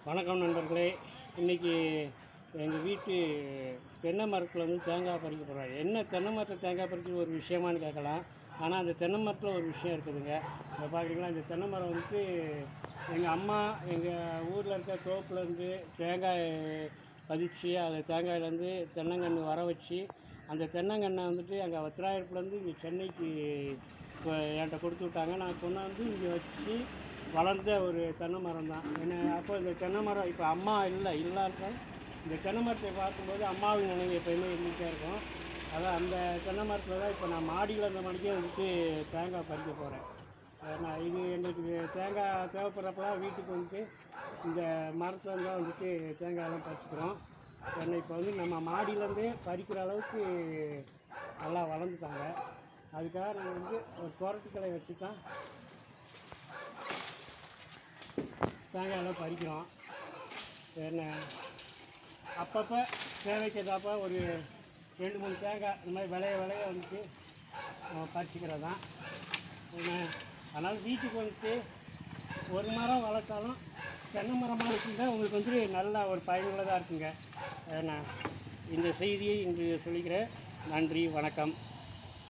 வணக்கம் நண்பர்களே. இன்றைக்கி எங்கள் வீட்டு தென்னை மரத்தில் வந்து தேங்காய் பறிக்க போகிறோம். என்ன தென்னை மரத்தில் தேங்காய் பறிக்கிறது ஒரு விஷயமானு கேட்கலாம். ஆனால் அந்த தென்னை மரத்தில் ஒரு விஷயம் இருக்குதுங்க. இப்போ பார்க்குறீங்களா, இந்த தென்னை மரம் வந்துட்டு எங்கள் அம்மா எங்கள் ஊரில் இருக்க தோப்புலேருந்து தேங்காய் பதிச்சு அந்த தேங்காயிலேருந்து தென்னங்கன்று வர வச்சு அந்த தென்னங்கன்றை வந்துட்டு அங்கே வத்திராயிருப்புலேருந்து இங்கே சென்னைக்கு இப்போ என்கிட்ட கொடுத்து விட்டாங்க. நான் கொண்டாந்து இங்கே வச்சு வளர்ந்த ஒரு தென்னை மரம் தான். அப்போ இந்த தென்னை மரம் இப்போ அம்மா இல்லாத இந்த தென்னை மரத்தை பார்க்கும்போது அம்மாவின் நினைவு எப்போயுமே இருந்துகிட்டே இருக்கும். அதான் அந்த தென்னை மரத்தில் தான் இப்போ நான் மாடியில் அந்த மணிக்கே வந்துட்டு தேங்காய் பறிக்க போகிறேன். நான் இது எங்களுக்கு தேங்காய் தேவைப்படுறப்பெல்லாம் வீட்டுக்கு வந்துட்டு இந்த மரத்தில் தான் வந்துட்டு தேங்காயெல்லாம் பறிச்சுக்கிறோம். ஏன்னா இப்போ வந்து நம்ம மாடியிலேருந்தே பறிக்கிற அளவுக்கு நல்லா வளர்ந்துட்டாங்க. அதுக்காக நாங்கள் வந்து ஒரு தோட்டத்துக்கலை வச்சு தான் தேங்காயெல்லாம் பறிக்கிறோம். என்ன அப்பப்போ தேவைக்கு ஏதாப்போ ஒரு 2-3 தேங்காய் இந்த மாதிரி விளைய வந்துட்டு பறிச்சிக்கிறது தான். என்ன அதனால் வீட்டுக்கு வந்துட்டு ஒரு மரம் வளர்த்தாலும் தென்னை மரமாக இருக்குங்க உங்களுக்கு வந்துட்டு நல்ல ஒரு பயனுள்ளதாக இருக்குங்க. ஏன்னா இந்த செய்தியை இன்று சொல்லிக்கிறேன். நன்றி, வணக்கம்.